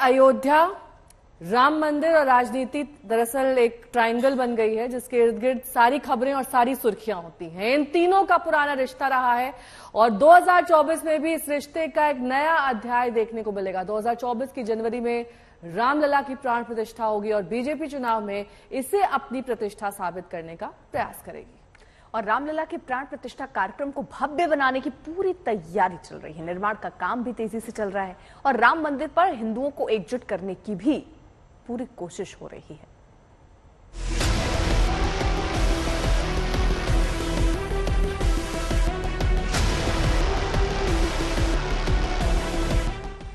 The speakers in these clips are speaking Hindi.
अयोध्या, राम मंदिर और राजनीति दरअसल एक ट्रायंगल बन गई है जिसके इर्द गिर्द सारी खबरें और सारी सुर्खियां होती हैं। इन तीनों का पुराना रिश्ता रहा है और 2024 में भी इस रिश्ते का एक नया अध्याय देखने को मिलेगा। 2024 की जनवरी में रामलला की प्राण प्रतिष्ठा होगी और बीजेपी चुनाव में इसे अपनी प्रतिष्ठा साबित करने का प्रयास करेगी। और रामलला के प्राण प्रतिष्ठा कार्यक्रम को भव्य बनाने की पूरी तैयारी चल रही है। निर्माण का काम भी तेजी से चल रहा है और राम मंदिर पर हिंदुओं को एकजुट करने की भी पूरी कोशिश हो रही है।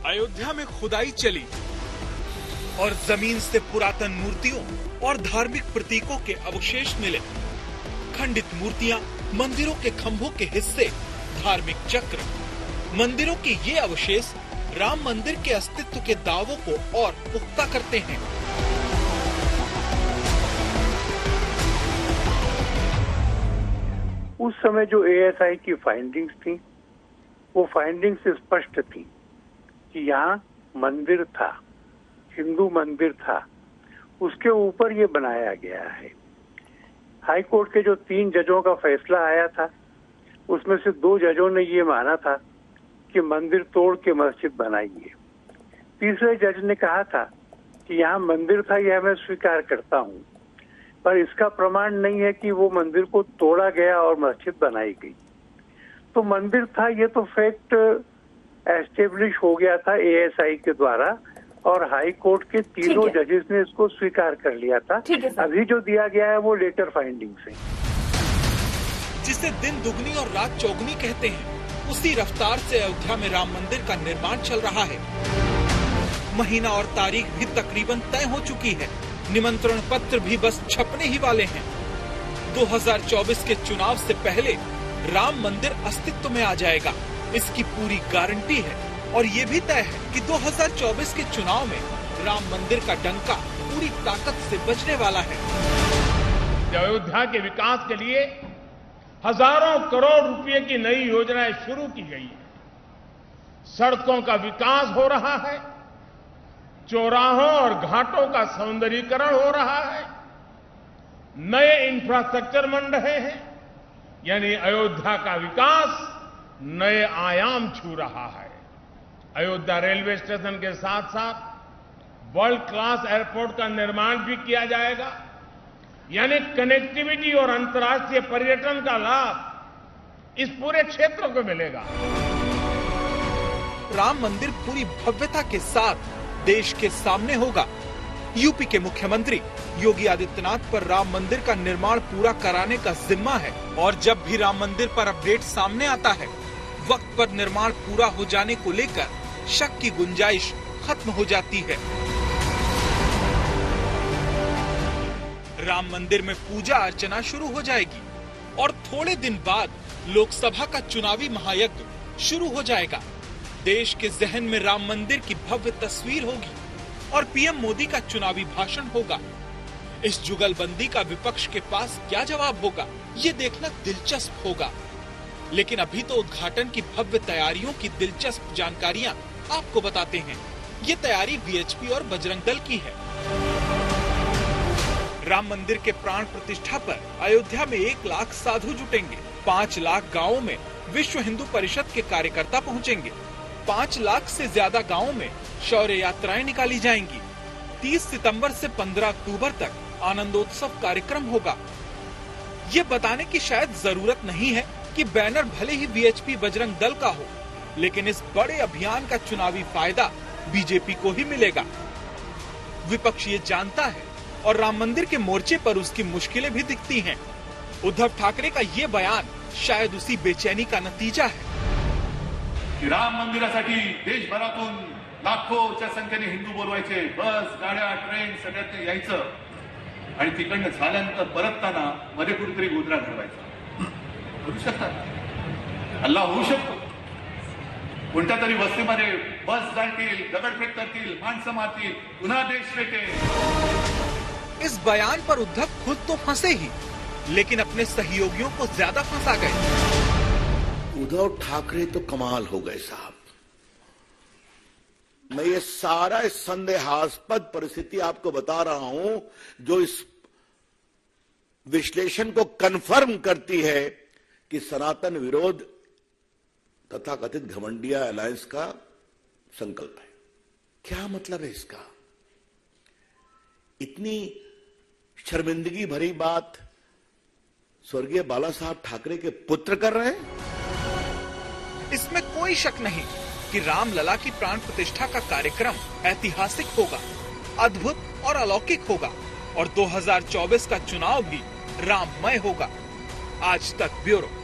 अयोध्या में खुदाई चली और जमीन से पुरातन मूर्तियों और धार्मिक प्रतीकों के अवशेष मिले। खंडित मूर्तियां, मंदिरों के खंभों के हिस्से, धार्मिक चक्र, मंदिरों के ये अवशेष राम मंदिर के अस्तित्व के दावों को और पुख्ता करते हैं। उस समय जो एएसआई की फाइंडिंग्स थी, वो फाइंडिंग्स स्पष्ट थी कि यहाँ मंदिर था, हिंदू मंदिर था, उसके ऊपर ये बनाया गया है। हाई कोर्ट के जो 3 जजों का फैसला आया था, उसमें से 2 जजों ने ये माना था कि मंदिर तोड़ के मस्जिद बनाइए। तीसरे जज ने कहा था कि यहाँ मंदिर था, यह मैं स्वीकार करता हूँ, पर इसका प्रमाण नहीं है कि वो मंदिर को तोड़ा गया और मस्जिद बनाई गई। तो मंदिर था, ये तो फैक्ट एस्टेब्लिश हो गया था एएसआई के द्वारा और हाई कोर्ट के तीनों जजेस ने इसको स्वीकार कर लिया था। अभी जो दिया गया है वो लेटर फाइंडिंग्स है, जिसे दिन दुगनी और रात चौगुनी कहते हैं। उसी रफ्तार से अयोध्या में राम मंदिर का निर्माण चल रहा है। महीना और तारीख भी तकरीबन तय हो चुकी है। निमंत्रण पत्र भी बस छपने ही वाले हैं। 2024 के चुनाव से पहले राम मंदिर अस्तित्व में आ जाएगा, इसकी पूरी गारंटी है। और ये भी तय है कि 2024 के चुनाव में राम मंदिर का डंका पूरी ताकत से बजने वाला है। अयोध्या के विकास के लिए हजारों करोड़ रुपए की नई योजनाएं शुरू की गई है। सड़कों का विकास हो रहा है, चौराहों और घाटों का सौंदर्यीकरण हो रहा है, नए इंफ्रास्ट्रक्चर बन रहे हैं, यानी अयोध्या का विकास नए आयाम छू रहा है। अयोध्या रेलवे स्टेशन के साथ साथ वर्ल्ड क्लास एयरपोर्ट का निर्माण भी किया जाएगा, यानी कनेक्टिविटी और अंतर्राष्ट्रीय पर्यटन का लाभ इस पूरे क्षेत्र को मिलेगा। राम मंदिर पूरी भव्यता के साथ देश के सामने होगा। यूपी के मुख्यमंत्री योगी आदित्यनाथ पर राम मंदिर का निर्माण पूरा कराने का जिम्मा है और जब भी राम मंदिर पर अपडेट सामने आता है, वक्त पर निर्माण पूरा हो जाने को लेकर शक की गुंजाइश खत्म हो जाती है। राम मंदिर में पूजा अर्चना शुरू हो जाएगी और थोड़े दिन बाद लोकसभा का चुनावी महायज्ञ शुरू हो जाएगा। देश के जहन में राम मंदिर की भव्य तस्वीर होगी और पीएम मोदी का चुनावी भाषण होगा। इस जुगलबंदी का विपक्ष के पास क्या जवाब होगा, ये देखना दिलचस्प होगा। लेकिन अभी तो उद्घाटन की भव्य तैयारियों की दिलचस्प जानकारियां आपको बताते हैं। ये तैयारी वीएचपी और बजरंग दल की है। राम मंदिर के प्राण प्रतिष्ठा पर अयोध्या में 1 लाख साधु जुटेंगे। 5 लाख गाँवों में विश्व हिंदू परिषद के कार्यकर्ता पहुंचेंगे। 5 लाख से ज्यादा गाँवों में शौर्य यात्राएं निकाली जाएंगी। 30 सितंबर से 15 अक्टूबर तक आनंदोत्सव कार्यक्रम होगा। ये बताने की शायद जरूरत नहीं है कि बैनर भले ही वीएचपी बजरंग दल का हो, लेकिन इस बड़े अभियान का चुनावी फायदा बीजेपी को ही मिलेगा। विपक्ष ये जानता है और राम मंदिर के मोर्चे पर उसकी मुश्किलें भी दिखती हैं। उद्धव ठाकरे का ये बयान शायद उसी बेचैनी का नतीजा है। राम मंदिरासाठी देशभरातून लाखोच्या संख्येने हिंदू बोलवायचे, बस, गाड्या, ट्रेन सगळ्यात यायचं आणि तिकडनं झाल्यानंतर परतताना मध्ये कुठेतरी गोधरा घडवायचा। करू शकतात, हल्ला होऊ शकतो। कोणत्या तरी वस्तीमध्ये बस जातील, दगडफेक करतील, माणसं मारतील, पुन्हा देश फेके। इस बयान पर उद्धव खुद तो फंसे ही, लेकिन अपने सहयोगियों को ज्यादा फंसा गए। उद्धव ठाकरे तो कमाल हो गए साहब। मैं ये सारा संदेहास्पद परिस्थिति आपको बता रहा हूं जो इस विश्लेषण को कंफर्म करती है कि सनातन विरोध तथा कथित घमंडिया अलायंस का संकल्प है। क्या मतलब है इसका? इतनी शर्मिंदगी भरी बात स्वर्गीय बाला साहब ठाकरे के पुत्र कर रहे हैं। इसमें कोई शक नहीं कि रामलला की प्राण प्रतिष्ठा का कार्यक्रम ऐतिहासिक होगा, अद्भुत और अलौकिक होगा और 2024 का चुनाव भी राममय होगा। आज तक ब्यूरो।